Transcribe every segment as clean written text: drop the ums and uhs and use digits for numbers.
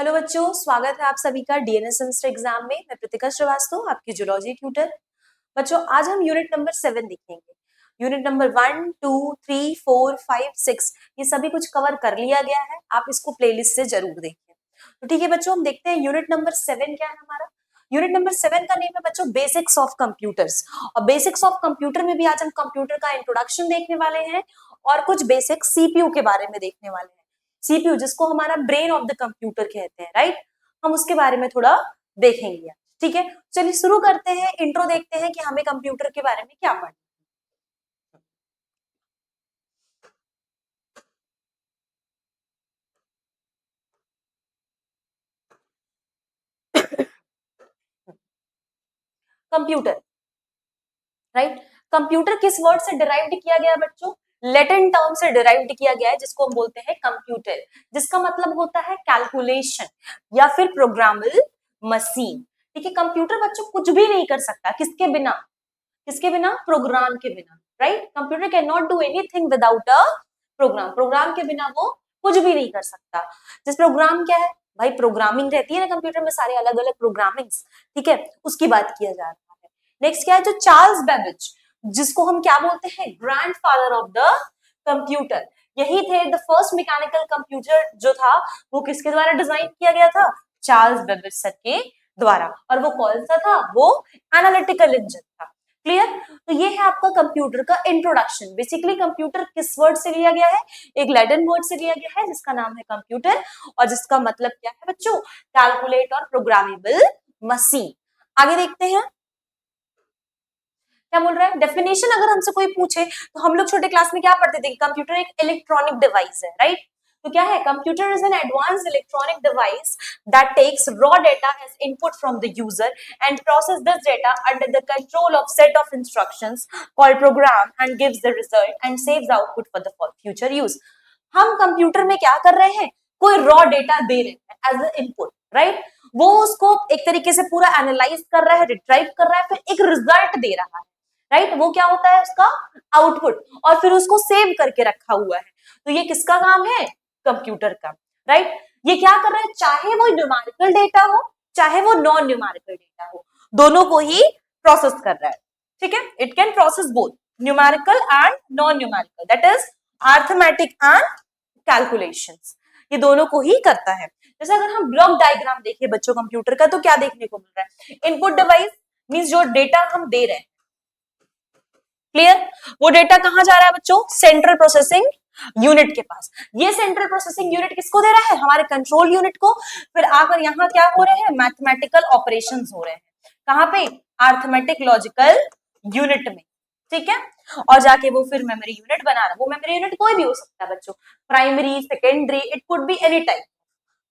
Hello बच्चों, स्वागत है आप सभी का डीएनए सेमेस्टर एग्जाम में। मैं प्रतिका श्रीवास्तव, आपकी जूलॉजी ट्यूटर। बच्चों, आज हम यूनिट नंबर 7 देखेंगे। यूनिट नंबर 1, 2, 3, 4, 5, 6 ये सभी कुछ कवर कर लिया गया है। आप इसको प्लेलिस्ट से जरूर देखें। तो ठीक है बच्चों, हम देखते हैं यूनिट नंबर 7 क्या है हमारा। यूनिट नंबर 7 का नेम है बच्चों बेसिक्स ऑफ कंप्यूटर्स। और बेसिक्स ऑफ कंप्यूटर में भी आज हम कंप्यूटर का इंट्रोडक्शन देखने वाले हैं और कुछ बेसिक सीपीयू के बारे में देखने वाले हैं। सीपीयू जिसको हमारा ब्रेन ऑफ द कंप्यूटर कहते हैं, राइट। हम उसके बारे में थोड़ा देखेंगे। ठीक है, चलिए शुरू करते हैं। इंट्रो देखते हैं कि हमें कंप्यूटर के बारे में क्या पढ़ना। Computer, right. कंप्यूटर किस वर्ड से डिराइव्ड किया गया बच्चों? लैटिन टर्म से डिराइव्ड किया गया है जिसको हम बोलते हैं कंप्यूटर, जिसका मतलब होता है कैलकुलेशन या फिर प्रोग्रामेबल मशीन। ठीक है, कंप्यूटर बच्चों कुछ भी नहीं कर सकता किसके बिना? किसके बिना? प्रोग्राम के बिना, right. Computer can not do anything without a program. Program के बिना वो कुछ भी नहीं कर सकता। जिस प्रोग्राम क्या है भाई, प्रोग्रामिंग रहती है ना कंप्यूटर में, सारे अलग अलग प्रोग्रामिंग्स, ठीक है, उसकी बात किया जा रहा है। नेक्स्ट क्या है, जो चार्ल्स बेबेज, जिसको हम क्या बोलते हैं, ग्रैंडफादर ऑफ द कंप्यूटर। यही थे द फर्स्ट मैकेनिकल कंप्यूटर जो था वो किसके द्वारा डिजाइन किया गया था? चार्ल्स बेबेज सर के द्वारा। और वो कौन सा था? वो एनालिटिकल इंजन था। क्लियर? तो ये है आपका कंप्यूटर का इंट्रोडक्शन। बेसिकली कंप्यूटर किस वर्ड से लिया गया है? एक लैटिन वर्ड से लिया गया है जिसका नाम है कंप्यूटर, और जिसका मतलब क्या है बच्चों? कैलकुलेट और प्रोग्रामेबल मशीन। आगे देखते हैं क्या बोल रहा है। डेफिनेशन अगर हमसे कोई पूछे तो हम लोग छोटे क्लास में क्या पढ़ते थे? कंप्यूटर एक इलेक्ट्रॉनिक डिवाइस है, राइट। तो क्या है? Computer is an advanced electronic device that takes raw data as input from the user and process this data under the control of set of instructions called program and gives the result and saves output for the future use. हम computer में क्या कर रहे हैं? कोई raw data दे रहे हैं as a input, right. वो उसको एक तरीके से पूरा एनालाइज कर रहा है, रिट्राइव कर रहा है, फिर एक रिजल्ट दे रहा है, राइट। वो क्या होता है? उसका आउटपुट, और फिर उसको सेव करके रखा हुआ है। तो ये किसका काम है? कंप्यूटर का, राइट। ये क्या कर रहा है? चाहे वो न्यूमेरिकल डेटा हो चाहे वो नॉन न्यूमेरिकल डेटा हो, दोनों को ही प्रोसेस कर रहा है। ठीक है, it can process both numerical and non numerical, that is arithmetic and calculations. ये दोनों को ही करता है। जैसे अगर हम ब्लॉक डायग्राम देखिए बच्चों कंप्यूटर का, तो क्या देखने को मिल रहा है? इनपुट डिवाइस मींस जो डेटा हम दे रहे हैं, क्लियर। वो डेटा कहां जा रहा है बच्चों? सेंट्रल प्रोसेसिंग यूनिट के पास। ये सेंट्रल प्रोसेसिंग यूनिट किसको दे रहा है? हमारे कंट्रोल यूनिट को। फिर आकर यहाँ क्या हो रहे हैं? मैथमेटिकल ऑपरेशंस हो रहे हैं। कहां पे? अरिथमेटिक लॉजिकल यूनिट में, ठीक है। और जाके वो फिर मेमोरी यूनिट बना रहा है। वो मेमोरी यूनिट कोई भी हो सकता है बच्चों, primary, secondary, it could be any type,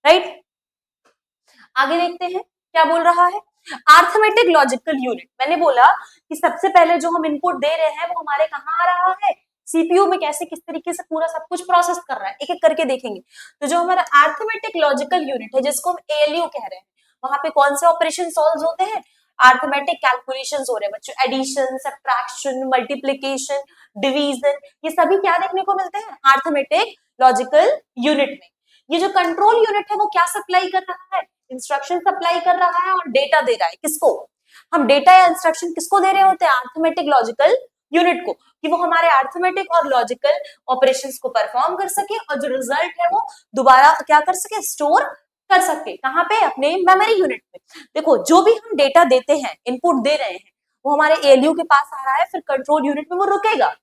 right. आगे देखते हैं क्या बोल रहा है। अरिथमेटिक लॉजिकल यूनिट, मैंने बोला कि सबसे पहले जो हम इनपुट दे रहे हैं वो हमारे कहाँ आ रहा है? सीपीयू में। कैसे, किस तरीके से पूरा सब कुछ प्रोसेस कर रहा है, एक एक करके देखेंगे। तो जो हमारा अरिथमेटिक लॉजिकल यूनिट है, जिसको हम एएलयू कह रहे हैं, वहां पे कौन से ऑपरेशन सॉल्व होते हैं? अरिथमेटिक कैलकुलेशंस हो रहे हैं बच्चों। एडिशन, सब्ट्रैक्शन, मल्टीप्लिकेशन, डिवीजन, ये सभी क्या देखने को मिलते हैं? अरिथमेटिक लॉजिकल यूनिट में। ये जो कंट्रोल यूनिट है वो क्या सप्लाई कर रहा है? इंस्ट्रक्शन सप्लाई कर रहा है और डेटा दे रहा है। किसको? हम डेटा या इंस्ट्रक्शन किसको दे रहे होते हैं? अरिथमेटिक लॉजिकल यूनिट को, कि वो हमारे अरिथमेटिक और लॉजिकल ऑपरेशंस को परफॉर्म कर सके और जो रिजल्ट है वो दोबारा क्या कर सके? स्टोर कर सके। कहां पे? अपने मेमोरी यूनिट में। देखो, जो भी हम डेटा देते हैं, इनपुट दे रहे हैं, वो हमारे एएलयू के पास आ रहा है, फिर कंट्रोल यूनिट में वो रुकेगा।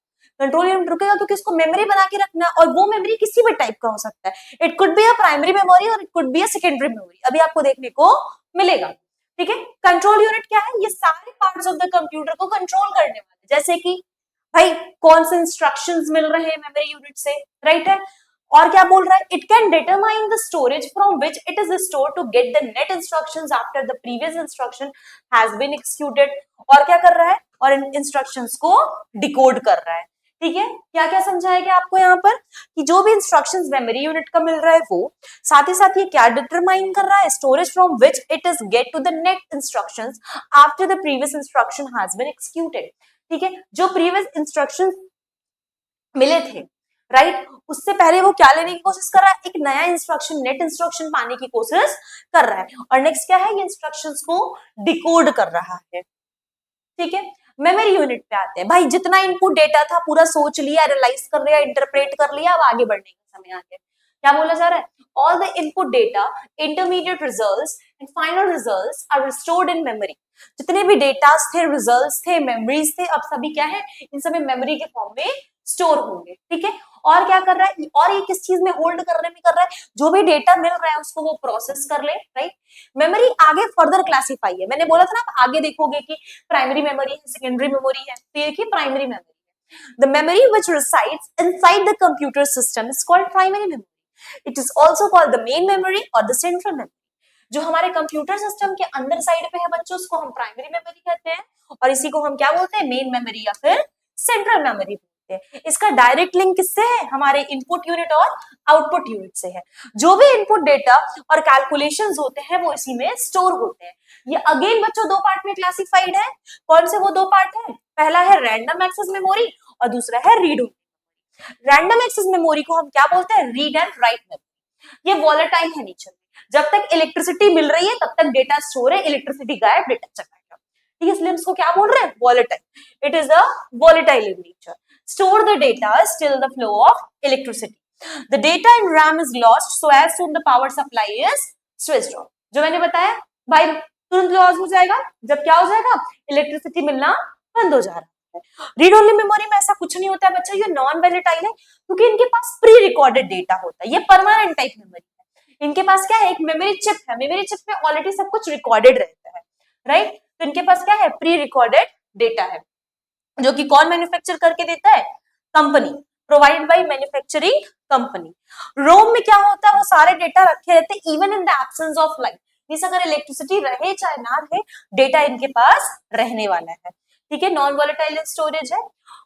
कंट्रोल यूनिट रुकेगा क्योंकि उसको मेमोरी बना के रखना है, और वो मेमोरी किसी भी टाइप का हो सकता है। It could be a primary memory और it could be a secondary memory, अभी आपको देखने को मिलेगा। ठीक है, कंट्रोल यूनिट क्या है? ये सारे पार्ट्स ऑफ द कंप्यूटर को कंट्रोल करने वाले, जैसे कि भाई कौन से इंस्ट्रक्शंस मिल रहे हैं मेमोरी यूनिट से, राइट है। और क्या बोल रहा है? It can determine the storage from which it is store to get the net instructions after the previous instruction has been executed. और क्या कर रहा है? और इन इंस्ट्रक्शंस को डिकोड कर रहा है। ठीक है, क्या क्या समझाया गया आपको यहाँ पर कि जो भी इंस्ट्रक्शंस मेमोरी यूनिट का मिल रहा है वो, साथ ही साथ ये क्या डिटरमाइन कर रहा है? Storage from which it is get to the next instructions after the previous instruction has been executed. ठीक है, जो प्रीवियस इंस्ट्रक्शंस मिले थे राइट। उससे पहले वो क्या लेने की कोशिश कर रहा है, एक नया इंस्ट्रक्शन, नेट इंस्ट्रक्शन पाने की कोशिश कर रहा है। और नेक्स्ट क्या है, ये इंस्ट्रक्शंस को डिकोड कर रहा है। ठीक है, मेमोरी यूनिट पे आते हैं भाई। जितना इनपुट डेटा था पूरा सोच लिया, एनालाइज कर लिया, इंटरप्रेट कर लिया, अब आगे बढ़ने का समय आ गया। क्या बोला जा रहा है, all the input data, intermediate results and final results are stored in memory. जितने भी डेटा थे, रिजल्ट्स थे, मेमोरीज थे, अब सभी क्या है, इन सभी मेमोरी के फॉर्म में स्टोर होंगे। ठीक है, और क्या कर रहा है, और ये किस चीज में होल्ड करने में कर रहा है, जो भी डेटा मिल रहा है उसको वो प्रोसेस कर ले, राइट। मेमोरी आगे फर्दर क्लासिफाई है, मैंने बोला था ना, आप आगे देखोगे कि प्राइमरी मेमोरी है, सेकेंडरी मेमोरी है, तो ये देखिए प्राइमरी मेमोरी है। The memory which resides inside the computer system is called primary memory. It is also called the main memory or the central memory. जो हमारे कंप्यूटर सिस्टम के अंदर साइड पे है बच्चों, उसको हम प्राइमरी मेमोरी कहते हैं, और इसी को हम क्या बोलते हैं, मेन मेमोरी या फिर सेंट्रल मेमोरी बोलते हैं। इसका डायरेक्ट लिंक किससे है, हमारे इनपुट यूनिट और आउटपुट यूनिट से है। जो भी इनपुट डेटा और कैलकुलेशंस होते हैं वो इसी में स्टोर होते हैं। ये अगेन बच्चों दो पार्ट में क्लासिफाइड है। कौन से वो दो पार्ट है, पहला है रैंडम एक्सेस मेमोरी और दूसरा है read only. Random access memory को हम क्या बोलते हैं, रीड एंड राइट मेमोरी। ये वॉलेटाइल है नेचर में, जब तक इलेक्ट्रिसिटी मिल रही है तब तक डेटा स्टोर है, इलेक्ट्रिसिटी गायब डेटा चला गया। ठीक है, इसलिए हम इसको क्या बोल रहे हैं, volatile. It is a volatile in nature. Store the data still the flow of electricity. The data in RAM is lost so as soon the power supply is switched off. जो मैंने बताया भाई, तुरंत लॉस हो जाएगा जब क्या हो जाएगा, इलेक्ट्रिसिटी मिलना बंद हो जा रहा है। रीड ओनली मेमोरी में ऐसा कुछ नहीं होता है बच्चों, ये नॉन वॉलेटाइल है क्योंकि इनके पास प्री रिकॉर्डेड डेटा होता है, ये परमानेंट टाइप मेमोरी है। इनके पास क्या है, एक मेमोरी चिप है, मेमोरी चिप में ऑलरेडी सब कुछ रिकॉर्डेड रहता है, राइट। तो इनके पास क्या है, प्री रिकॉर्डेड डेटा है, जो कि कौन मैन्युफैक्चर करके देता है, company, provide by manufacturing company. ROM में क्या होता है, वो सारे डेटा रखे रहते हैं even in the absence of light. Means अगर इलेक्ट्रिसिटी रहे चाहे ना रहे, डेटा इनके पास रहने वाला है। ठीक है, नॉन वॉलेटाइल स्टोरेज है।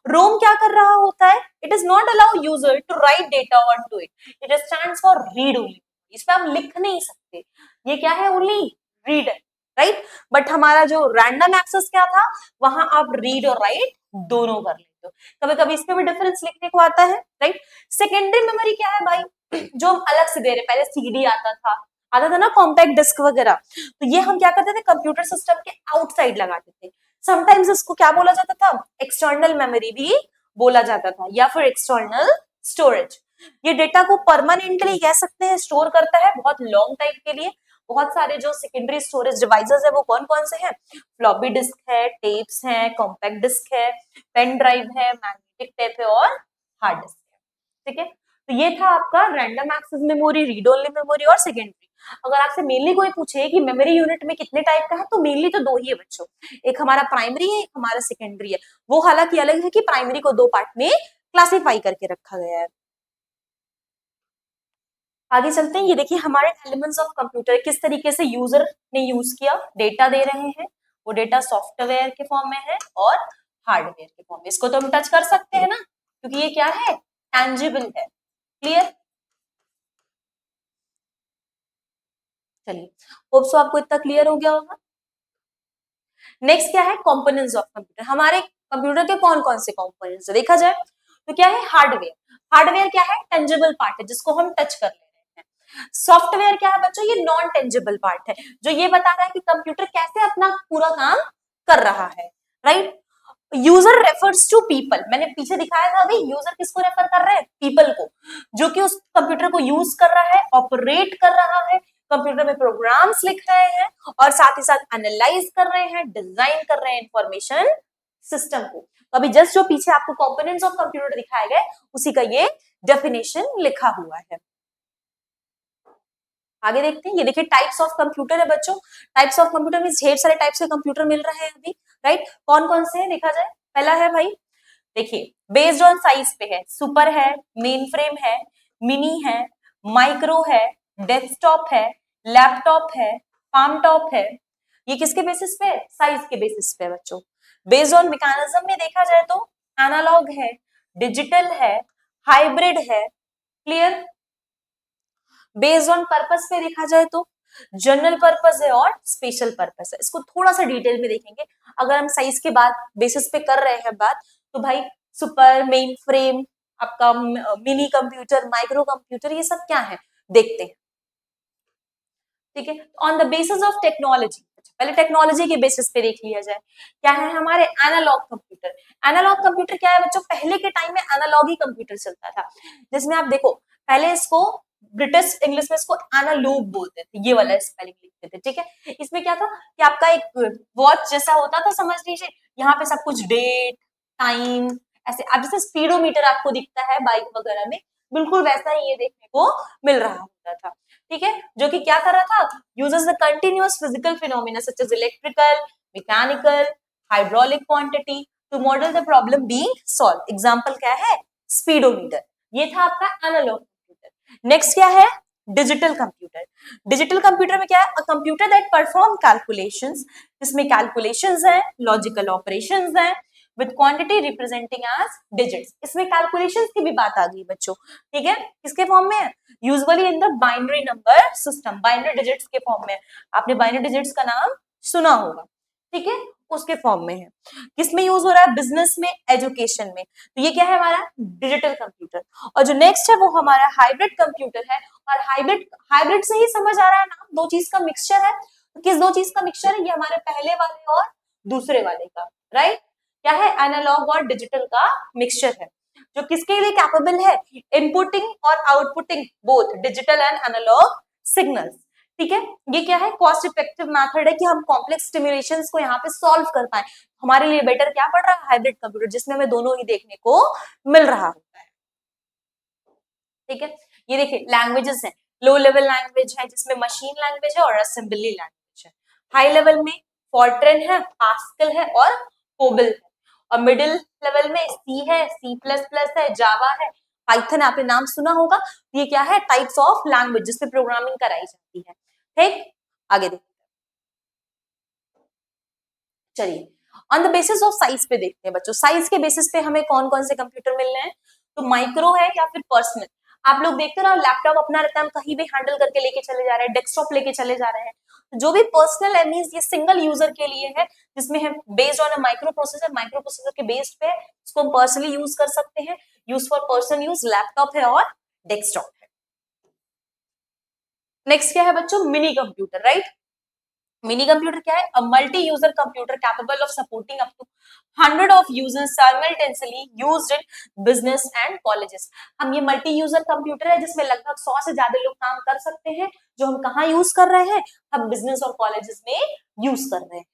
रोम क्या कर रहा होता है, it is not allow user to write data on to it, it stands for read only. इस पे आप लिख नहीं सकते, ये क्या है, ओनली रीड, राइट। बट हमारा जो रैंडम एक्सेस क्या था, वहां आप रीड और राइट दोनों कर लेते हो। कभी कभी इस पे भी डिफरेंस लिखने को आता है, राइट। सेकेंडरी मेमोरी क्या है भाई, जो हम अलग से दे रहे, पहले सीडी आता था ना, कॉम्पैक्ट डिस्क वगैरह, तो ये हम क्या करते थे, कंप्यूटर सिस्टम के आउटसाइड लगाते थे। समटाइम्स इसको क्या बोला जाता था, एक्सटर्नल मेमोरी भी बोला जाता था, या फिर एक्सटर्नल स्टोरेज। ये डेटा को परमानेंटली कह सकते हैं स्टोर करता है, बहुत लॉन्ग टाइम के लिए। बहुत सारे जो सेकेंडरी स्टोरेज डिवाइसेस है वो कौन कौन से हैं, फ्लॉपी डिस्क है, टेप्स है, कॉम्पैक्ट डिस्क है, पेन ड्राइव है, मैग्नेटिक टेप है और हार्ड डिस्क है। ठीक है, तो ये था आपका random access memory, read only memory और सेकेंडरी। अगर आपसे मेनली कोई पूछे कि मेमोरी यूनिट में कितने टाइप का है, तो मेनली तो दो ही है बच्चों, एक हमारा प्राइमरी है, एक हमारा सेकेंडरी है। वो हालांकि अलग है कि प्राइमरी को दो पार्ट में क्लासिफाई करके रखा गया है। आगे चलते हैं, ये देखिए हमारे एलिमेंट्स ऑफ कंप्यूटर किस तरीके से यूजर ने यूज किया, डेटा दे रहे हैं, वो डेटा सॉफ्टवेयर के फॉर्म में है और हार्डवेयर के फॉर्म में। इसको तो हम टच कर सकते हैं ना, क्योंकि ये क्या है, टैंजिबल है। क्लियर, चलिए, होप सो आपको इतना क्लियर हो गया होगा। नेक्स्ट क्या है, कंपोनेंट्स ऑफ कंप्यूटर। हमारे कंप्यूटर के कौन कौन से कंपोनेंट्स है, देखा जाए तो क्या है, हार्डवेयर। हार्डवेयर क्या है, टेंजिबल पार्ट है जिसको हम टच कर ले रहे हैं। सॉफ्टवेयर क्या है बच्चों, ये नॉन टेंजिबल पार्ट है, जो ये बता रहा है कि कंप्यूटर कैसे अपना पूरा काम कर रहा है, right. User refers to people, मैंने पीछे दिखाया था अभी, यूजर किसको रेफर कर रहे हैं, पीपल को, जो कि उस कंप्यूटर को यूज कर रहा है, ऑपरेट कर रहा है, कंप्यूटर में प्रोग्राम्स लिख रहे हैं और साथ ही साथ एनालाइज कर रहे हैं, डिजाइन कर रहे हैं इंफॉर्मेशन सिस्टम को। तो अभी जस्ट जो पीछे आपको कंपोनेंट्स ऑफ कंप्यूटर दिखाए गए, उसी का ये डेफिनेशन लिखा हुआ है। आगे देखते हैं, ये देखिए टाइप्स ऑफ कंप्यूटर है बच्चों। टाइप्स ऑफ कंप्यूटर में ढेर सारे टाइप्स के कंप्यूटर मिल रहे हैं अभी, राइट। कौन कौन से हैं देखा जाए, पहला है भाई, देखिए बेस्ड ऑन साइज पे है, सुपर है, मेन फ्रेम है, मिनी है, माइक्रो है, डेस्कटॉप है, लैपटॉप है, पाम टॉप है। ये किसके बेसिस पे, साइज के बेसिस पे बच्चों। बेस्ड ऑन मैकेनिज्म में देखा जाए तो एनालॉग है, डिजिटल है, हाइब्रिड है। क्लियर, बेस्ड ऑन पर्पस पे देखा जाए तो जनरल पर्पस है और स्पेशल पर्पस है। इसको थोड़ा सा डिटेल में देखेंगे। अगर हम साइज के बाद बेसिस पे कर रहे हैं बात, तो भाई सुपर, मेन फ्रेम, आपका मिनी कंप्यूटर, माइक्रो कंप्यूटर, ये सब क्या है देखते हैं। ठीक है, on the basis of technology, पहले टेक्नोलॉजी के बेसिस पे देख लिया जाए। क्या है हमारे एनालॉग कंप्यूटर। एनालॉग कंप्यूटर क्या है बच्चों, पहले के टाइम में एनालॉग ही कंप्यूटर चलता था, जिसमें आप देखो पहले इसको ब्रिटिश इंग्लिश में इसको एनालॉग बोलते थे, ये वाला स्पेलिंग लिखते थे। ठीक है, इसमें क्या था कि आपका एक वॉच जैसा होता था, समझ लीजिए, यहाँ पे सब कुछ डेट टाइम ऐसे, अब जैसे स्पीडोमीटर आपको दिखता है बाइक वगैरह में, बिल्कुल वैसा ही ये देखने को मिल रहा होता था। ठीक है, जो कि क्या कर रहा था, uses the continuous physical phenomena such as electrical, mechanical, hydraulic quantity to model the problem being solved. Example क्या है, स्पीडोमीटर, ये था आपका एनालॉग कंप्यूटर। नेक्स्ट क्या है, डिजिटल कंप्यूटर। डिजिटल कंप्यूटर में क्या है, a computer that perform calculations, जिसमें कैलकुलेशंस है, लॉजिकल ऑपरेशंस है, with quantity representing as digits. इसमें कैलकुलेशंस की भी बात आ गई बच्चों। ठीक है, किसके फॉर्म में है, usually in the binary number system, binary digits के फॉर्म में। आपने बाइनरी डिजिट्स का नाम सुना होगा। ठीक है, उसके फॉर्म में है। किसमें यूज हो रहा है, बिजनेस में, एजुकेशन में। तो ये क्या है हमारा डिजिटल कंप्यूटर। और जो नेक्स्ट है वो हमारा हाइब्रिड कंप्यूटर है। और हाइब्रिड, हाइब्रिड से ही समझ आ रहा है ना, दो चीज का मिक्सचर है। तो किस दो चीज का मिक्सचर है, ये हमारे पहले वाले और दूसरे वाले का, राइट। क्या है, एनालॉग और डिजिटल का मिक्सचर है, जो किसके लिए कैपेबल है, इनपुटिंग और outputting both digital and analog signals. ठीक है, ये क्या है, कॉस्ट इफेक्टिव मेथड है कि हम कॉम्प्लेक्स स्टिमुलेशंस को यहाँ पे सॉल्व कर पाए। हमारे लिए बेटर क्या पड़ रहा है, हाइब्रिड कंप्यूटर, जिसमें हमें दोनों ही देखने को मिल रहा होता है। ठीक है, ये देखिए लैंग्वेजेस है, लो लेवल लैंग्वेज है जिसमें मशीन लैंग्वेज है और असेंबली लैंग्वेज है। हाई लेवल में फॉर्ट्रन है, पास्कल है और कोबल है। और मिडिल लेवल में सी है, सी प्लस प्लस है, जावा है, पाइथन आपने नाम सुना होगा। ये क्या है, टाइप्स ऑफ लैंग्वेज जिसपे प्रोग्रामिंग कराई जाती है। ठीक, आगे देखते हैं। चलिए, on the basis of size पे देखते हैं बच्चों, साइज के बेसिस पे हमें कौन कौन से कंप्यूटर मिल रहे हैं। तो माइक्रो है या फिर पर्सनल। आप लोग देखते हो ना, लैपटॉप अपना रहता है, हम कहीं भी हैंडल करके लेके चले जा रहे हैं, डेस्कटॉप लेके चले जा रहे हैं। जो भी पर्सनल है मींस ये सिंगल यूजर के लिए है, जिसमें हम based on a microprocessor, microprocessor के बेस्ड पे इसको हम पर्सनली यूज कर सकते हैं। Use for personal use laptop है और डेस्कटॉप है। नेक्स्ट क्या है बच्चों, mini computer, right. Mini computer क्या है, a multi user computer capable of supporting up to 100 of users simultaneously used in business and colleges. हम ये मल्टी यूजर कंप्यूटर है जिसमें लगभग 100 से ज्यादा लोग काम कर सकते हैं, जो हम कहाँ यूज कर रहे हैं, हम बिजनेस और कॉलेजेस में यूज कर रहे हैं।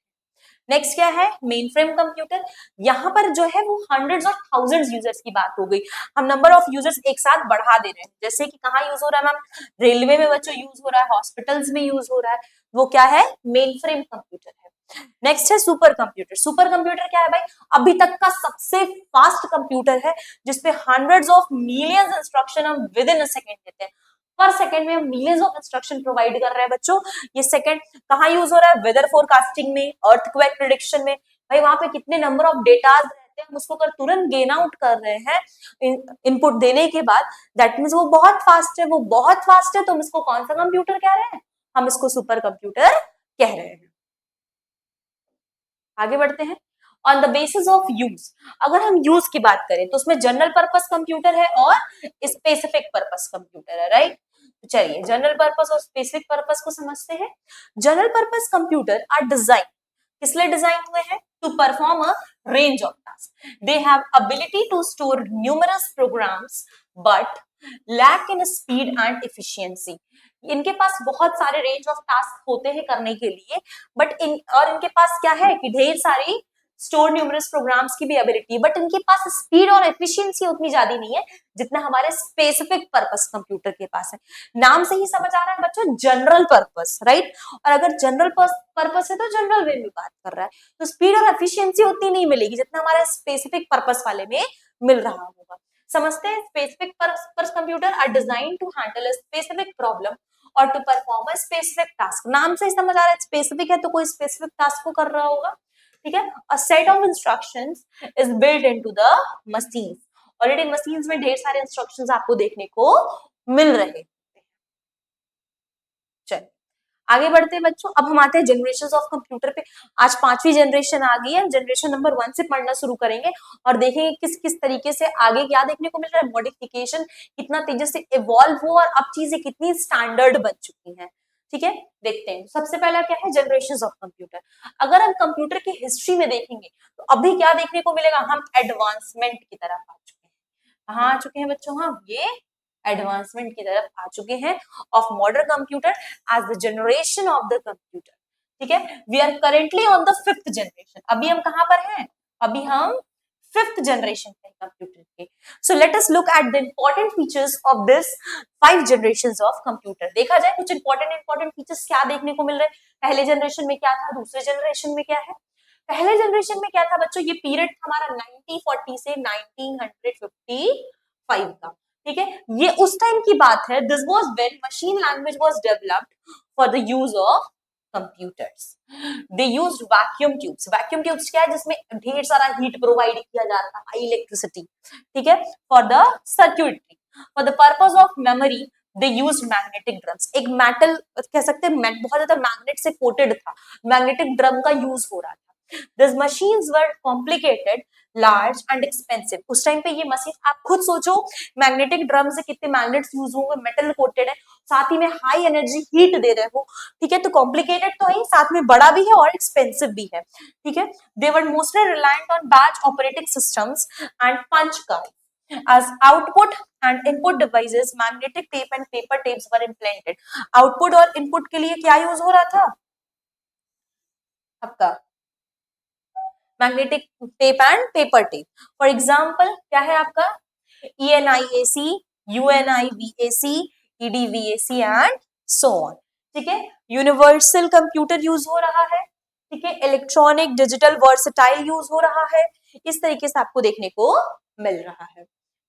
नेक्स्ट क्या है, मेन फ्रेम कंप्यूटर। यहाँ पर जो है वो हंड्रेड्स और थाउजेंड्स यूजर्स की बात हो गई, हम नंबर ऑफ यूजर्स एक साथ बढ़ा दे रहे हैं। जैसे कि कहाँ यूज हो रहा है मैम, रेलवे में बच्चों यूज हो रहा है, हॉस्पिटल्स में यूज हो रहा है, वो क्या है, मेन फ्रेम कंप्यूटर है। नेक्स्ट है सुपर कंप्यूटर। सुपर कंप्यूटर क्या है भाई, अभी तक का सबसे फास्ट कंप्यूटर है, जिसपे हंड्रेड्स ऑफ मिलियंस इंस्ट्रक्शन हम विद इन अ सेकेंड देते हैं। पर सेकेंड में हम मिलियंस ऑफ इंस्ट्रक्शन प्रोवाइड कर रहे हैं बच्चों। ये सेकेंड कहाँ यूज हो रहा है, वेदर फोरकास्टिंग में, अर्थक्वेक प्रिडिक्शन में। भाई वहां पे कितने नंबर ऑफ डेटाज रहते हैं, हम उसको अगर तुरंत गेन आउट कर रहे हैं इनपुट देने के बाद, दैट मीन्स वो बहुत फास्ट है, वो बहुत फास्ट है, तो हम इसको कौन सा कंप्यूटर कह रहे हैं, हम इसको सुपर कंप्यूटर कह रहे हैं। आगे बढ़ते हैं, on the basis of use. अगर हम यूज की बात करें तो उसमें जनरल पर्पस कंप्यूटर है और स्पेसिफिक पर्पस कंप्यूटर है, राइट। तो चलिए जनरल पर्पस और स्पेसिफिक पर्पस को समझते हैं। General purpose computer are design, किस लिए डिजाइन हुए हैं, to perform a range of task. They have ability to store numerous programs but lack in speed and efficiency. इनके पास बहुत सारे रेंज ऑफ टास्क होते हैं करने के लिए, बट इनके पास क्या है कि ढेर सारी स्टोर न्यूमरस प्रोग्राम्स की भी एबिलिटी, बट इनके पास स्पीड और एफिशिएंसी उतनी ज्यादा नहीं है जितना हमारे स्पेसिफिक पर्पस कंप्यूटर के पास है। नाम से ही समझ आ रहा है बच्चों, जनरल पर्पस, राइट। और अगर जनरल पर्पस है तो जनरल वे में बात कर रहा है, तो स्पीड और एफिशिएंसी उतनी नहीं मिलेगी जितना हमारे स्पेसिफिक पर्पस वाले में मिल रहा होगा। समझते हैं, specific purpose computer are design to handle a specific problem और to perform a specific task. नाम से ही समझ आ रहा है स्पेसिफिक है तो कोई स्पेसिफिक टास्क को कर रहा होगा। ठीक है, a set of instructions is built into the machines. Already machines में ढेर सारे इंस्ट्रक्शंस आपको देखने को मिल रहे हैं। चलिए आगे बढ़ते हैं बच्चों, अब हम आते हैं जनरेशन ऑफ कंप्यूटर पे। आज 5वीं जनरेशन आ गई है, जनरेशन नंबर 1 से पढ़ना शुरू करेंगे और देखेंगे किस किस तरीके से आगे क्या देखने को मिल रहा है, मॉडिफिकेशन कितना तेजी से इवॉल्व हुआ और अब चीजें कितनी स्टैंडर्ड बन चुकी हैं। ठीक है, देखते हैं। सबसे पहला क्या है, जनरेशन ऑफ कंप्यूटर। अगर हम कंप्यूटर की हिस्ट्री में देखेंगे तो अभी क्या देखने को मिलेगा, हम एडवांसमेंट की तरफ आ चुके हैं। कहाँ आ चुके हैं बच्चों, हम ये एडवांसमेंट की तरफ आ चुके हैं of modern computer as the generation of the computer. ठीक है, we are currently on the 5th generation. अभी हम कहां पर हैं, अभी हम 5th जनरेशन पे कंप्यूटर के। So let us look at the important features of this 5 generations of computer. देखा जाए कुछ इंपॉर्टेंट फीचर्स क्या देखने को मिल रहे हैं। पहले जनरेशन में क्या था, दूसरे जनरेशन में क्या है। पहले जनरेशन में क्या था बच्चों, ये पीरियड हमारा 1940 से 1955 का। ठीक है, ये उस टाइम की बात है। This was when machine language was developed for the use of computers. They used vacuum tubes. Vacuum tubes क्या है, जिसमें ढेर सारा हीट प्रोवाइड किया जा रहा था, हाई इलेक्ट्रिसिटी। ठीक है, for the circuitry, for the purpose of memory they used magnetic drums. एक मेटल कह सकते हैं, बहुत ज्यादा मैग्नेट से कोटेड था, मैग्नेटिक ड्रम का यूज हो रहा था। These machines were complicated, large and expensive. उस टाइम पे ये मशीन, आप खुद सोचो, मैग्नेटिक ड्रम से कितने मैग्नेट्स यूज होंगे, मेटल कोटेड है, साथ ही में हाई एनर्जी हीट दे रहे हो। ठीक है, तो कॉम्प्लिकेटेड तो है, साथ में बड़ा भी है और एक्सपेंसिव भी है। ठीक है, they were mostly reliant on batch operating systems and punch cards. As output and input devices, magnetic tape and paper tapes were implanted. Output और input के लिए क्या यूज हो रहा था आपका, magnetic tape and paper tape. For example क्या है आपका, ENIAC, UNIVAC, EDVAC and so on. ठीक है, यूनिवर्सल कंप्यूटर यूज हो रहा है। ठीक है, इलेक्ट्रॉनिक डिजिटल वर्सटाइल यूज हो रहा है। इस तरीके से आपको देखने को मिल रहा है।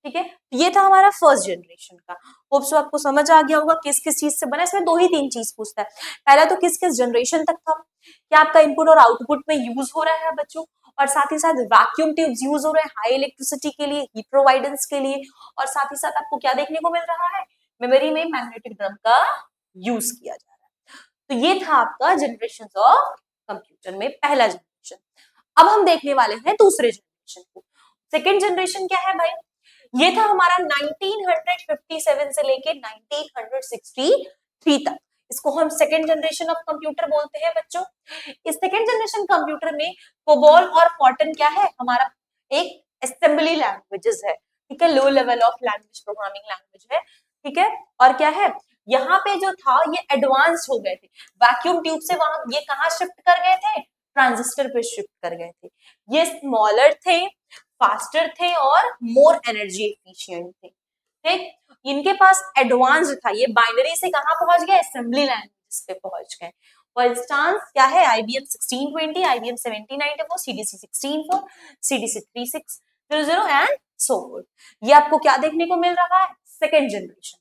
ठीक है, ये था हमारा फर्स्ट जनरेशन का। होप सो आपको समझ आ गया होगा किस किस चीज से बना। इसमें 2 ही 3 चीज पूछता है। पहला तो किस किस जनरेशन तक था, क्या आपका इनपुट और आउटपुट में यूज हो रहा है बच्चों, और साथ ही साथ वैक्यूम ट्यूब्स यूज हो रहे हैं हाई इलेक्ट्रिसिटी के लिए, हीट प्रोवाइडेंस के लिए, और साथ ही साथ आपको क्या देखने को मिल रहा है, मेमोरी में मैग्नेटिक ड्रम का यूज किया जा रहा है। तो ये था आपका जनरेशन ऑफ कंप्यूटर में पहला जनरेशन। अब हम देखने वाले हैं दूसरे जनरेशन को। सेकेंड जनरेशन क्या है भाई, ये था हमारा 1957 से लेके 1963 तक। इसको हम सेकेंड जनरेशन ऑफ कंप्यूटर बोलते हैं बच्चों। इस सेकेंड जनरेशन कंप्यूटर में कोबोल और फॉर्टन क्या है, हमारा एक असेंबली लैंग्वेजेस है। ठीक है, low level of language, programming language है। ठीक है, और क्या है, यहाँ पे जो था ये एडवांस हो गए थे। वैक्यूम ट्यूब से वहां ये कहाँ शिफ्ट कर गए थे, ट्रांजिस्टर पे शिफ्ट कर गए थे। ये स्मॉलर थे, फास्टर थे और मोर एनर्जी एफिशिएंट थे। ठीक, इनके पास एडवांस था, ये बाइनरी से कहां पहुंच गए, असेंबली लैंग्वेजेस पे पहुंच गए। फॉर इंस्टांस क्या है, IBM 1620, IBM 1794, CDC 1604, CDC 3600 and so fourth. ये आपको क्या देखने को मिल रहा है, सेकेंड जनरेशन।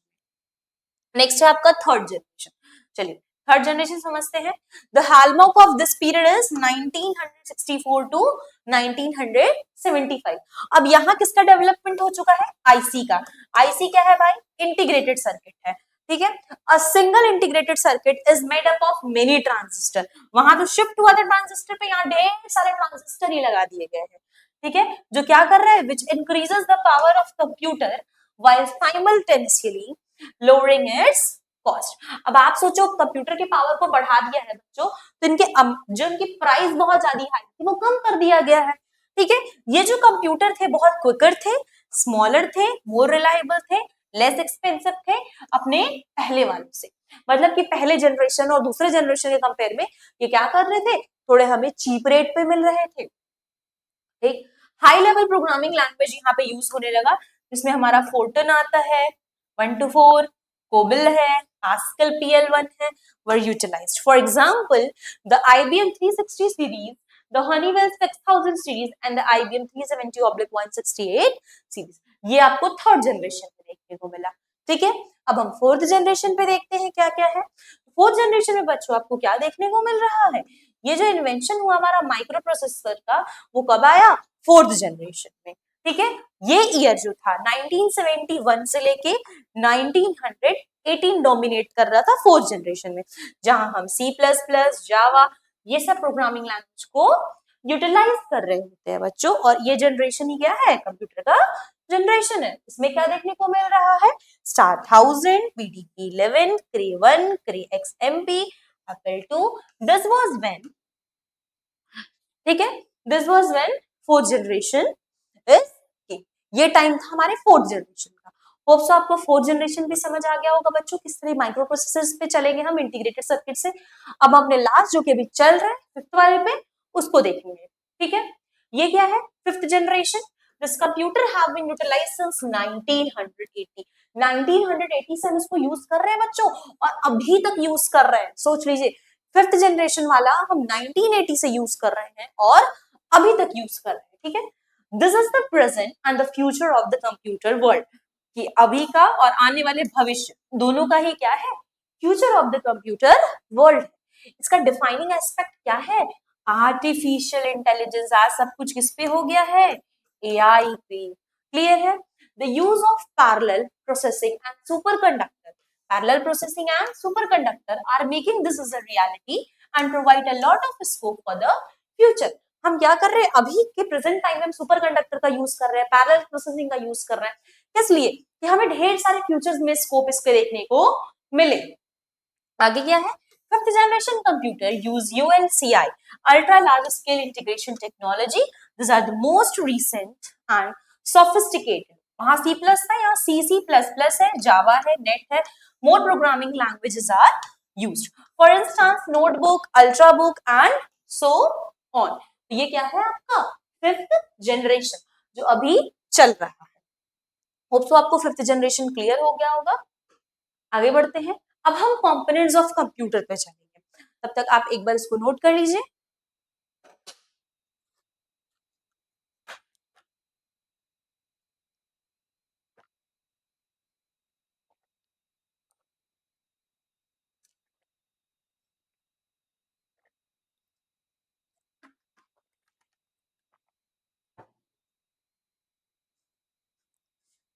नेक्स्ट है आपका थर्ड जनरेशन। चलिए थर्ड जनरेशन समझते हैं। The hallmark of this period is 1964 to 1975। अब यहाँ किसका डेवलपमेंट हो चुका है, आईसी का। आईसी क्या है भाई, इंटीग्रेटेड सर्किट है। ठीक है, a single integrated circuit is made up of many transistor. वहां तो शिफ्ट हुआ था ट्रांजिस्टर पे, यहाँ ढेर सारे ट्रांजिस्टर ही लगा दिए गए हैं। ठीक है, जो क्या कर रहा है, which increases the power of computer while simultaneously lowering its cost. अब आप सोचो कंप्यूटर के पावर को बढ़ा दिया है बच्चों, तो इनके जो इनकी प्राइस बहुत ज्यादा हाई थी वो कम कर दिया गया है। ठीक है, ये जो कंप्यूटर थे बहुत क्विकर थे, स्मॉलर थे, मोर रिलायबल थे, लेस एक्सपेंसिव थे अपने पहले वालों से। मतलब कि पहले जनरेशन और दूसरे जनरेशन के कंपेयर में ये क्या कर रहे थे, थोड़े हमें चीप रेट पे मिल रहे थे। ठीक, हाई लेवल प्रोग्रामिंग लैंग्वेज यहाँ पे यूज होने लगा, जिसमें हमारा फोर्टन आता है 1 to 4, कोबिल है, Haskell PL1 है, were utilized. For example, the IBM 360 series, the Honeywell 6000 series and the IBM 370/168 series. ये आपको थर्ड जनरेशन में देखने को मिला। ठीक है, अब हम फोर्थ जनरेशन पे देखते हैं क्या क्या है। फोर्थ जनरेशन में बच्चों आपको क्या देखने को मिल रहा है, ये जो इन्वेंशन हुआ हमारा माइक्रो प्रोसेसर का, वो कब आया, फोर्थ जनरेशन में। ठीक है, ये ईयर जो था 1971 से लेके 1980 18 डोमिनेट कर रहा था फोर्थ जनरेशन में, जहां हम C++, जावा ये सब प्रोग्रामिंग लैंग्वेज को यूटिलाइज कर रहे होते हैं बच्चों। और ये जनरेशन ही क्या है, कंप्यूटर का जनरेशन है। इसमें क्या देखने को मिल रहा है, star 1000, PDP 11, Cray 1, Cray XMP, Apple 2। This was when, ठीक है, this was when fourth generation is, ये टाइम था हमारे फोर्थ जनरेशन का। होप सो आपको फोर्थ जनरेशन भी समझ आ गया होगा बच्चों, किस तरह माइक्रो प्रोसेसर्स पे चलेंगे हम इंटीग्रेटेड सर्किट से। अब अपने लास्ट जो कि अभी चल रहा है फिफ्थ वाले पे, उसको देखेंगे, ठीक है। ये क्या है, fifth generation. This computer have been utilized since 1980। 1980 से हम इसको यूज कर रहे हैं बच्चों, और अभी तक यूज कर रहे हैं। सोच लीजिए, फिफ्थ जनरेशन वाला हम 1980 से यूज कर रहे हैं और अभी तक यूज कर रहे हैं, ठीक है। This is the present and the future of the computer world, कि अभी का और आने वाले भविष्य दोनों का ही क्या है, future of the computer world. इसका डिफाइनिंग एस्पेक्ट क्या है, आर्टिफिशियल इंटेलिजेंस। आज सब कुछ किस पे हो गया है, एआई पे। क्लियर है। The use of parallel processing and superconductor, parallel processing and superconductor are making this is a reality and provide a lot of scope for the future. हम क्या कर रहे हैं, अभी के प्रेजेंट टाइम में हम सुपर कंडक्टर का यूज कर रहे हैं, पैरेलल प्रोसेसिंग का यूज कर रहे हैं, किस लिए, कि हमें ढेर सारे फ्यूचर्स में स्कोप इसके देखने को मिले। आगे क्या है, fifth generation computer use UNCI, ultra large scale integration technology. This are the most recent and sophisticated. वहां C प्लस था, यहाँ C++ है, जावा है, नेट है, more programming languages are used. For instance notebook, ultrabook and so on. ये क्या है आपका फिफ्थ जनरेशन जो अभी चल रहा है। होप सो आपको फिफ्थ जनरेशन क्लियर हो गया होगा। आगे बढ़ते हैं, अब हम कंपोनेंट्स ऑफ कंप्यूटर पे चलेंगे। तब तक आप एक बार इसको नोट कर लीजिए।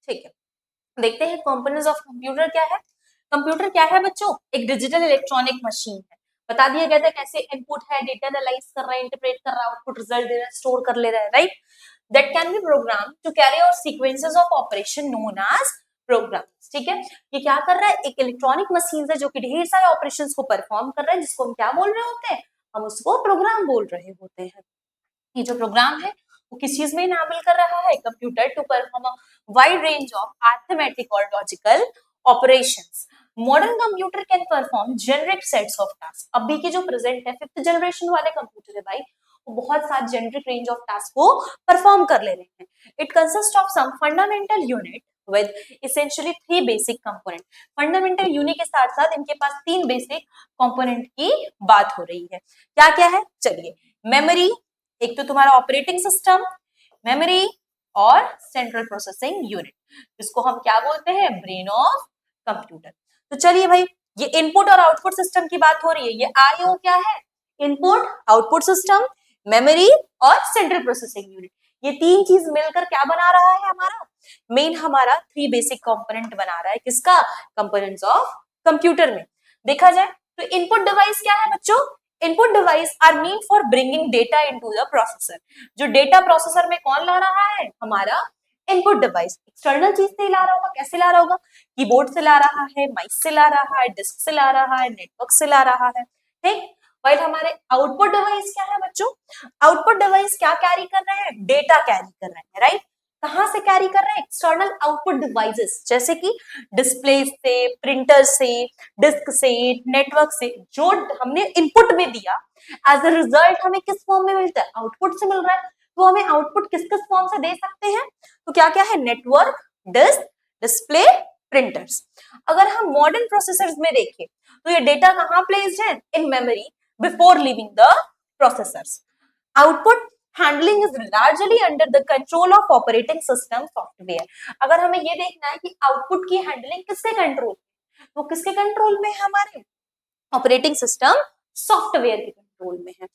ठीक है, देखते हैं कंपोनेंट्स ऑफ कंप्यूटर क्या है। कंप्यूटर क्या है बच्चों, एक डिजिटल इलेक्ट्रॉनिक मशीन है। बता दिया गया था कैसे, इनपुट है, डेटा एनालाइज कर रहा है, इंटरप्रेट कर रहा है, आउटपुट रिजल्ट दे रहा है, स्टोर कर ले रहा है, right. That can be program to carry out sequences of operation known as programs. ठीक है, ये क्या कर रहा है, एक इलेक्ट्रॉनिक मशीन है जो कि ढेर सारे ऑपरेशंस को परफॉर्म कर रहा है, जिसको हम क्या बोल रहे होते हैं, हम उसको प्रोग्राम बोल रहे होते हैं। ये जो प्रोग्राम है वो किस चीज में इनेबल कर रहा है, computer to perform a wide range of arithmetic और logical operations. Modern computer can perform generic sets of task. अभी के जो प्रेजेंट है फिफ्थ जनरेशन वाले कंप्यूटर है भाई, वो बहुत सारे जेनरिक रेंज ऑफ टास्क को परफॉर्म कर ले रहे हैं। It consist of some fundamental unit with essentially 3 basic component. Fundamental unit के साथ साथ इनके पास 3 बेसिक कंपोनेंट की बात हो रही है। क्या क्या है, चलिए, मेमोरी, एक तो तुम्हारा ऑपरेटिंग सिस्टम, मेमोरी और सेंट्रल प्रोसेसिंग यूनिट, जिसको हम क्या बोलते हैं, ब्रेन ऑफ कंप्यूटर। तो चलिए भाई, ये इनपुट और आउटपुट सिस्टम की बात हो रही है। ये आईओ क्या है, इनपुट आउटपुट सिस्टम, मेमोरी और सेंट्रल प्रोसेसिंग यूनिट। ये तीन चीज मिलकर क्या बना रहा है, हमारा मेन, हमारा 3 बेसिक कंपोनेंट बना रहा है। किसका, कंपोनेंट्स ऑफ कंप्यूटर में। देखा जाए तो इनपुट डिवाइस क्या है बच्चों, input device are mean for bringing data into the processor. जो डेटा प्रोसेसर में कौन ला रहा है, हमारा इनपुट डिवाइस। एक्सटर्नल चीज से ला रहा होगा, कैसे ला रहा होगा, कीबोर्ड से ला रहा है, माइक से ला रहा है, डिस्क से ला रहा है, नेटवर्क से ला रहा है, ठीक। वाइल हमारे आउटपुट डिवाइस क्या है बच्चों, आउटपुट डिवाइस क्या कैरी कर रहे हैं, डेटा कैरी कर रहे हैं, राइट। कहां से कैरी कर रहे हैं, एक्सटर्नल आउटपुट डिवाइसेस, जैसे कि डिस्प्ले से, प्रिंटर से, डिस्क से, नेटवर्क से। जो हमने इनपुट में दिया, एज अ रिजल्ट हमें किस फॉर्म में मिलता है, आउटपुट से मिल रहा है। तो हमें आउटपुट किस किस फॉर्म से दे सकते हैं, तो क्या क्या है, नेटवर्क, डिस्क, डिस्प्ले, प्रिंटर्स। अगर हम मॉडर्न प्रोसेसर्स में देखें तो ये डेटा कहाँ प्लेस्ड है, in memory before leaving the processors. Output handling is largely under the control of operating system software. अगर हमें ये देखना है कि आउटपुट की हैंडलिंग किसके कंट्रोल, वो किसके कंट्रोल में है, हमारे ऑपरेटिंग सिस्टम सॉफ्टवेयर के कंट्रोल में है।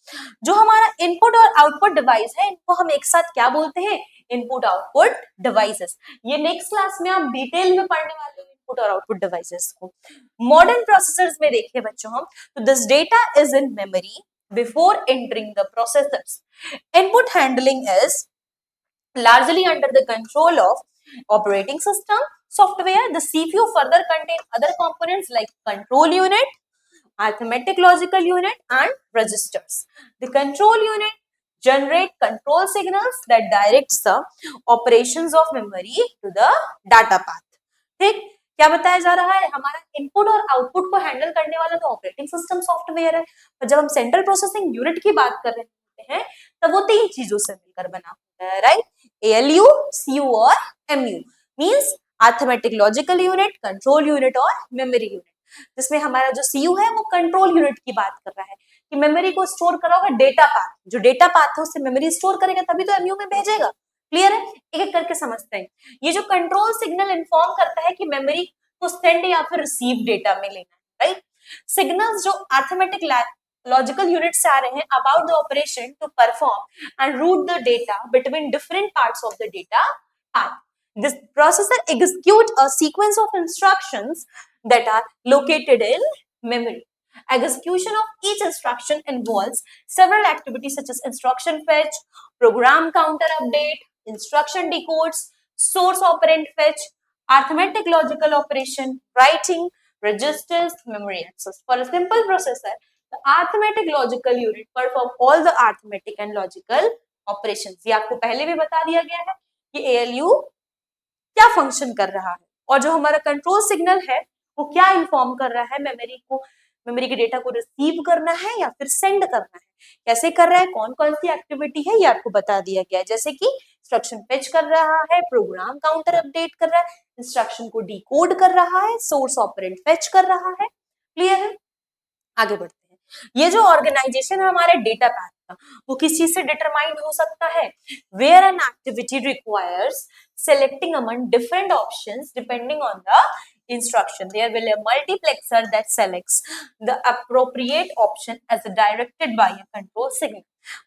जो हमारा इनपुट और आउटपुट डिवाइस है, इनको हम एक साथ क्या बोलते हैं, इनपुट आउटपुट डिवाइसेस। ये नेक्स्ट क्लास में आप डिटेल में पढ़ने वाले हो इनपुट और आउटपुट डिवाइसेस को। मॉडर्न प्रोसेसर्स में देखिए बच्चों हम, तो this data is in memory before entering the processors. Input handling is largely under the control of operating system software. The CPU further contain other components like control unit, arithmetic logical unit, and registers. The control unit generate control signals that directs the operations of memory to the data path. ठीक, क्या बताया जा रहा है, हमारा input और output को handle करने वाला तो ऑपरेटिंग सिस्टम सॉफ्टवेयर है, पर जब हम सेंट्रल प्रोसेसिंग यूनिट की बात कर रहे होते हैं तब वो तीन चीजों से मिलकर बना होता है, राइट। ALU, CU और MU means arithmetic logical unit, control unit और मेमोरी यूनिट, जिसमें हमारा जो CU है वो कंट्रोल यूनिट की बात कर रहा है कि मेमोरी को स्टोर करा होगा डेटा पाथ, जो डेटा पाथ है उससे मेमोरी स्टोर करेगा तभी तो MU में भेजेगा। क्लियर है, एक एक करके समझते हैं। ये जो कंट्रोल सिग्नल इन्फॉर्म करता है कि मेमोरी को सेंड या फिर रिसीव डेटा में लेना है, राइट। सिग्नल्स जो अरिथमेटिक लॉजिकल यूनिट से आ रहे हैं about the operation to perform and route the data between different parts of the data path. This processor execute a sequence of instructions that are located in memory. Execution of each instruction involves several activities such as instruction fetch, program counter update, instruction decodes, source operand fetch, arithmetic logical operation, writing, registers, memory access. For a simple processor, the arithmetic logical unit perform all the arithmetic and logical operations. ये आपको पहले भी बता दिया गया है कि ALU क्या फंक्शन कर रहा है और जो हमारा कंट्रोल सिग्नल है वो क्या इन्फॉर्म कर रहा है मेमोरी को, मेमोरी के डेटा को रिसीव करना है या फिर सेंड करना है, कैसे कर रहा है, कौन कौन सी एक्टिविटी है ये आपको बता दिया गया है, जैसे कि इंस्ट्रक्शन फेच कर रहा है, प्रोग्राम काउंटर अपडेट कर रहा है, इंस्ट्रक्शन को डिकोड कर रहा है, सोर्स ऑपरेंड फेच कर रहा है। क्लियर है, आगे बढ़ते हैं। ये जो ऑर्गेनाइजेशन है हमारे डेटा पैथ का, वो किस चीज से डिटरमाइंड हो सकता है, where an activity requires selecting among different options depending on the instruction. There will be a multiplexer that selects the appropriate option as directed by a control signal.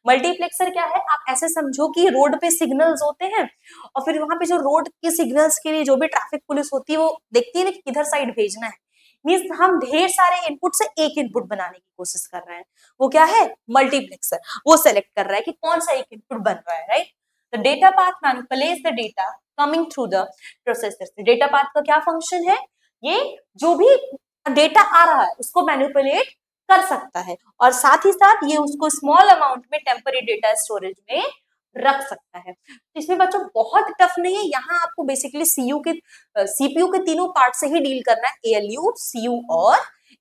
Multiplexer क्या है, आप ऐसे समझो कि रोड पे सिग्नल्स होते हैं और फिर वहां पे जो रोड के सिग्नल्स के लिए जो भी ट्रैफिक पुलिस होती है वो देखती है ना कि किधर साइड भेजना है, मींस हम ढेर सारे इनपुट से एक इनपुट बनाने की कोशिश कर रहे हैं, वो क्या है, मल्टीप्लेक्सर, वो सेलेक्ट कर रहा है कि कौन सा एक इनपुट बन रहा है, right. The data path manipulates the data coming through the processor. Data path का क्या फंक्शन है, ये जो भी डेटा आ रहा है उसको मैनिपुलेट कर सकता है और साथ ही साथ ये उसको स्मॉल अमाउंट में टेम्पररी डेटा स्टोरेज में रख सकता है। तो इसमें बच्चों बहुत टफ नहीं है, यहाँ आपको बेसिकली सीपीयू के तीनों पार्ट से ही डील करना है, ALU, CU और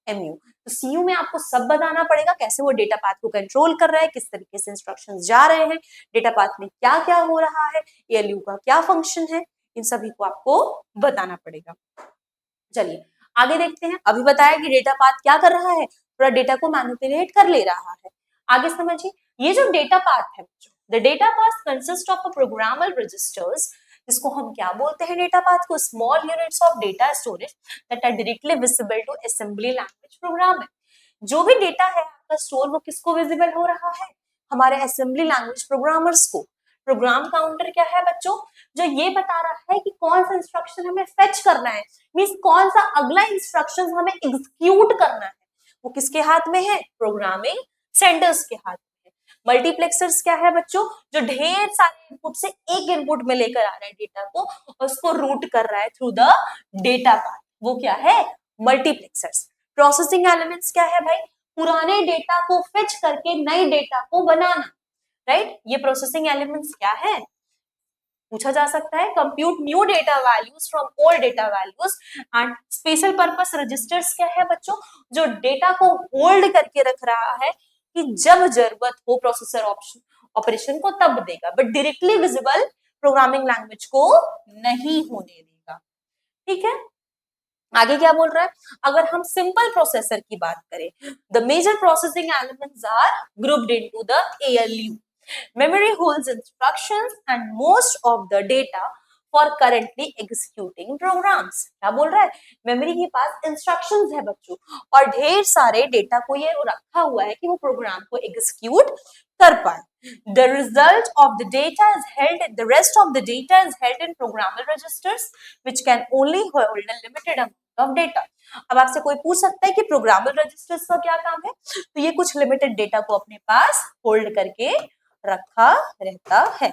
MU। तो CU में आपको सब बताना पड़ेगा कैसे वो डेटा पाथ को कंट्रोल कर रहा है, किस तरीके से इंस्ट्रक्शंस जा रहे हैं, डेटा पाथ में क्या क्या हो रहा है, ALU का क्या फंक्शन है, इन सभी को आपको बताना पड़ेगा। चलिए आगे देखते हैं, अभी बताया कि डेटा पाथ क्या कर रहा है, पूरा डेटा को मैनिपुलेट कर ले रहा है। आगे समझिए, ये जो डेटा पाथ है बच्चों, the data path consist of a programmable registers, जिसको हम क्या बोलते हैं डेटा पाथ को, small units of data storage that are directly visible to assembly language program. जो भी डेटा है आपका स्टोर वो किसको विजिबल हो रहा है, हमारे असेंबली लैंग्वेज प्रोग्रामर्स को। प्रोग्राम काउंटर क्या है बच्चों, जो ये बता रहा है कि कौन सा इंस्ट्रक्शन हमें फेच करना है, मींस कौन सा अगला इंस्ट्रक्शन हमें एग्जीक्यूट करना है, वो किसके हाथ में है, प्रोग्रामिंग सेंटर्स के हाथ में है। मल्टीप्लेक्सर्स क्या है बच्चों, जो ढेर सारे इनपुट से एक इनपुट में लेकर आ रहा है डेटा को और उसको रूट कर रहा है थ्रू द डेटा पाथ, वो क्या है, मल्टीप्लेक्सर्स। प्रोसेसिंग एलिमेंट्स क्या है भाई, पुराने डेटा को फेच करके नए डेटा को बनाना, राइट। ये प्रोसेसिंग एलिमेंट्स क्या है, पूछा जा सकता है। Compute new data values from old data values and special purpose registers क्या है बच्चों, जो डेटा को होल्ड करके रख रहा है कि जब जरूरत हो प्रोसेसर ऑपरेशन को तब देगा, but directly visible programming language को नहीं होने देगा। ठीक है, आगे क्या बोल रहा है, अगर हम सिंपल प्रोसेसर की बात करें, the major processing elements are grouped into the ALU. Memory holds instructions and most of the data for currently executing programs. क्या बोल रहा है, मेमोरी के पास इंस्ट्रक्शंस है बच्चों और ढेर सारे डेटा को ये रखा हुआ है कि वो प्रोग्राम को एग्जीक्यूट कर पाए। The result of the data is held, the rest of the data is held in programmable registers which can only hold a limited amount of data. अब आपसे कोई पूछ सकता है कि प्रोग्रामेबल रजिस्टर्स का क्या काम है, तो ये कुछ लिमिटेड डेटा को अपने पास होल्ड करके रखा रहता है।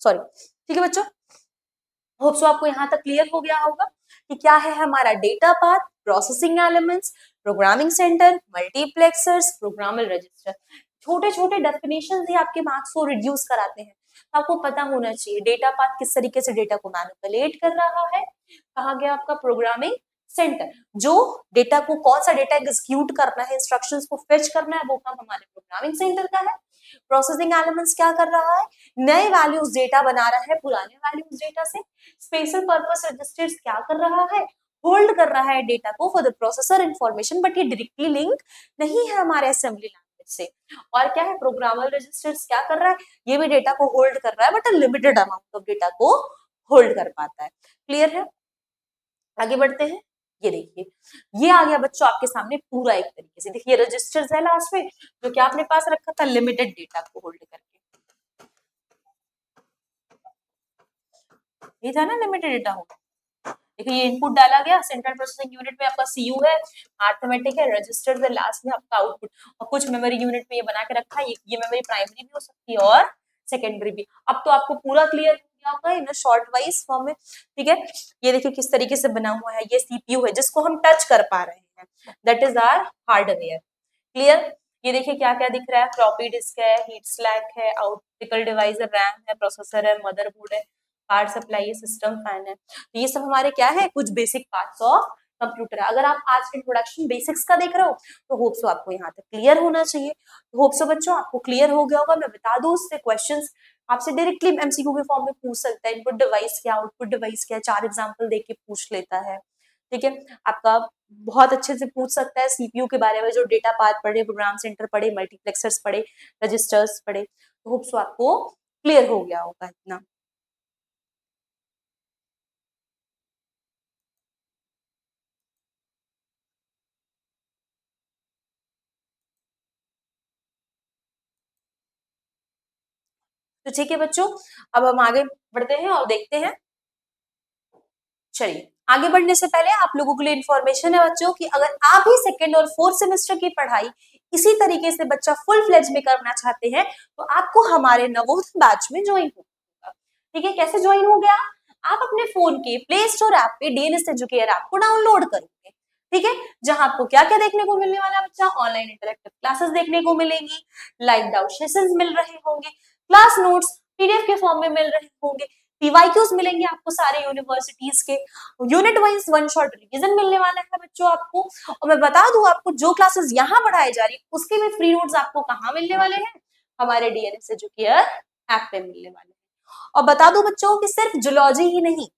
सॉरी, ठीक है बच्चों, होप सो आपको यहाँ तक क्लियर हो गया होगा कि क्या है हमारा data path, processing elements, programming centre, multiplexers, programmable register. छोटे छोटे डेफिनेशन ही आपके मार्क्स को रिड्यूस कराते हैं, तो आपको पता होना चाहिए डेटा पाथ किस तरीके से डेटा को मैनिपुलेट कर रहा है। कहा गया आपका प्रोग्रामिंग सेंटर, जो डेटा को कौन सा डेटा एग्जीक्यूट करना है, इंस्ट्रक्शंस को फेच करना है, वो काम हमारे प्रोग्रामिंग सेंटर का है। प्रोसेसिंग एलिमेंट्स क्या कर रहा है, नए वैल्यूज डेटा बना रहा है पुराने वैल्यूज डेटा से। स्पेशल पर्पस रजिस्टर्स क्या कर रहा है, होल्ड कर रहा है डेटा को for the processor information, but ये डायरेक्टली लिंक नहीं है हमारे असेंबली लैंग्वेज से। और क्या है, प्रोग्रामेबल रजिस्टर्स क्या कर रहा है, ये भी डेटा को होल्ड कर रहा है but limited amount of data को होल्ड कर पाता है। क्लियर है, आगे बढ़ते हैं। ये देखिए, ये आ गया बच्चों आपके सामने पूरा एक तरीके से। देखिए रजिस्टर्स है लास्ट में, जो कि आपने पास रखा था लिमिटेड डेटा को होल्ड करके, ये था ना लिमिटेड डेटा होगा। देखिए ये इनपुट डाला गया, सेंट्रल प्रोसेसिंग यूनिट में आपका सीयू है, अरिथमेटिक है, रजिस्टर्स है, लास्ट में आपका आउटपुट, और कुछ मेमोरी यूनिट में ये बना के रखा है। ये मेमोरी प्राइमरी भी हो सकती है और सेकेंडरी भी। अब तो आपको पूरा क्लियर हो गया होगा इन शॉर्ट वाइज फॉर्म में, ठीक है। ये देखिए किस तरीके से बना हुआ है, ये सीपीयू है जिसको हम टच कर पा रहे हैं, that is our hardware. Clear, ये देखिए क्या क्या दिख रहा है, फ्लॉपी डिस्क है, हीट स्लैक है, ऑप्टिकल डिवाइस है, रैम है, प्रोसेसर है, मदरबोर्ड है, पावर सप्लाई है, सिस्टम फैन है। तो ये सब हमारे क्या है, कुछ बेसिक पार्ट्स ऑफ कंप्यूटर है। अगर आप आज इंट्रोडक्शन बेसिक्स का देख रहे हो तो होप सो आपको यहाँ तक क्लियर होना चाहिए। तो होप सो बच्चों आपको क्लियर हो गया होगा। मैं बता दूं, उससे क्वेश्चंस आपसे डायरेक्टली एमसीक्यू के फॉर्म में पूछ सकता है। इनपुट डिवाइस क्या, आउटपुट डिवाइस क्या, 4 एग्जाम्पल देके पूछ लेता है, ठीक है। आपका बहुत अच्छे से पूछ सकता है सीपीयू के बारे में, जो डेटा पाथ पढ़े, प्रोग्राम सेंटर पढ़े, मल्टीप्लेक्सर्स पढ़े, रजिस्टर्स पढ़े। तो होप सो आपको क्लियर हो गया होगा इतना। तो ठीक है बच्चों, अब हम आगे बढ़ते हैं और देखते हैं। चलिए, आगे बढ़ने से पहले आप लोगों के लिए इन्फॉर्मेशन है बच्चों कि अगर आप भी सेकेंड और फोर्थ सेमेस्टर की पढ़ाई इसी तरीके से बच्चा फुल फ्लेज में करना चाहते हैं तो आपको हमारे नवोदय बैच में ज्वाइन होगा। ठीक है, कैसे ज्वाइन हो गया, आप अपने फोन के प्ले स्टोर ऐप पे डीएनएस एजुकेयर ऐप को डाउनलोड करोगे, ठीक है, जहां आपको क्या क्या देखने को मिलने वाला है बच्चा, ऑनलाइन इंटरेक्टिव क्लासेस देखने को मिलेंगी, लाइव डाउट सेशंस मिल रहे होंगे, क्लास नोट्स पीडीएफ के फॉर्म में मिल रहे होंगे, पीवाईक्यूज मिलेंगे आपको सारे यूनिवर्सिटीज के, unit wise one shot revision मिलने वाला है बच्चों आपको। और मैं बता दूं आपको, जो क्लासेस यहाँ पढ़ाई जा रही है उसके भी फ्री नोट्स आपको कहाँ मिलने वाले हैं, हमारे डीएनएस एजुकेयर ऐप पे मिलने वाले हैं। और बता दूं बच्चों कि सिर्फ जूलॉजी ही नहीं,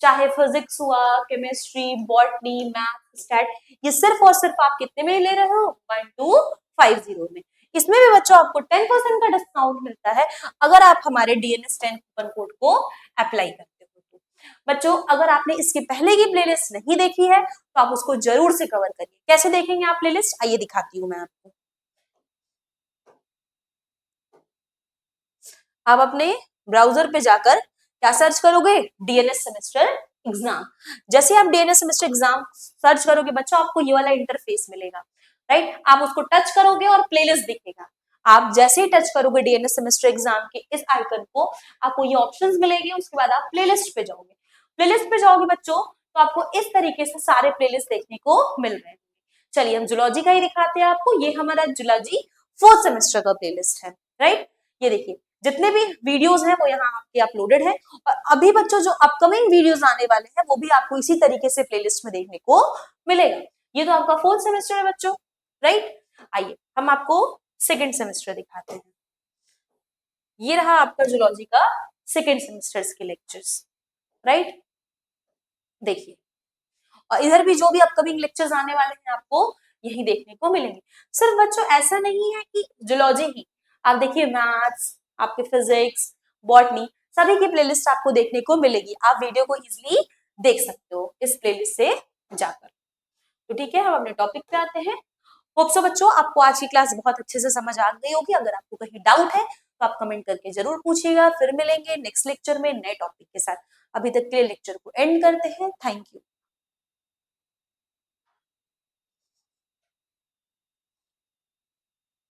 चाहे फिजिक्स हुआ, केमिस्ट्री, बॉटनी, मैथ, स्टैट, ये सिर्फ और सिर्फ आप कितने में ले रहे हो, 1250 में। इसमें भी बच्चों आपको 10% का डिस्काउंट मिलता है अगर आप हमारे डीएनएस 10 कूपन कोड को अप्लाई करते हो तो। बच्चों अगर आपने इसके पहले की प्लेलिस्ट नहीं देखी है तो आप उसको जरूर से कवर करिए। कैसे देखेंगे आप प्लेलिस्ट, आइए दिखाती हूँ मैं आपको। आप अपने ब्राउजर पे जाकर क्या सर्च करोगे, डीएनएस सेमेस्टर एग्जाम। जैसे आप डीएनएस सेमेस्टर एग्जाम सर्च करोगे बच्चों, आपको ये वाला इंटरफेस मिलेगा, राइट। आप उसको टच करोगे और प्लेलिस्ट दिखेगा। आप जैसे ही टच करोगे डीएनएस सेमेस्टर एग्जाम के इस आइकन को, आपको ये ऑप्शंस मिलेंगे। उसके बाद आप प्लेलिस्ट पे जाओगे। प्लेलिस्ट पे जाओगे बच्चों तो आपको इस तरीके से सारे प्लेलिस्ट देखने को मिल रहे हैं। चलिए हम जूलॉजी का ही दिखाते हैं आपको। ये हमारा जूलॉजी 4th सेमेस्टर का प्लेलिस्ट है, राइट। ये देखिए जितने भी वीडियोस हैं वो यहाँ आपके अपलोडेड है। और अभी बच्चों जो अपकमिंग वीडियोस आने वाले हैं वो भी आपको इसी तरीके से प्लेलिस्ट में देखने को मिलेगा। ये तो आपका 4th सेमेस्टर है बच्चों, राइट। आइए हम आपको 2nd सेमेस्टर दिखाते हैं। ये रहा आपका जूलॉजी का 2nd सेमेस्टर के लेक्चर्स, राइट। देखिए, और इधर भी जो भी अपकमिंग लेक्चर्स आने वाले हैं आपको यही देखने को मिलेंगे। सिर्फ बच्चों ऐसा नहीं है कि जूलॉजी ही, आप देखिए मैथ्स, आपके फिजिक्स, बॉटनी, सभी की प्लेलिस्ट आपको देखने को मिलेगी। आप वीडियो को इजीली देख सकते हो इस प्लेलिस्ट से जाकर। तो तो ठीक है, हम अपने टॉपिक पे आते हैं। होप सो बच्चों आपको आज की क्लास बहुत अच्छे से समझ आ गई होगी। अगर आपको कहीं डाउट है तो आप कमेंट करके जरूर पूछिएगा। फिर मिलेंगे नेक्स्ट लेक्चर में नए टॉपिक के साथ। अभी तक के लिए लेक्चर को एंड करते हैं। Thank you.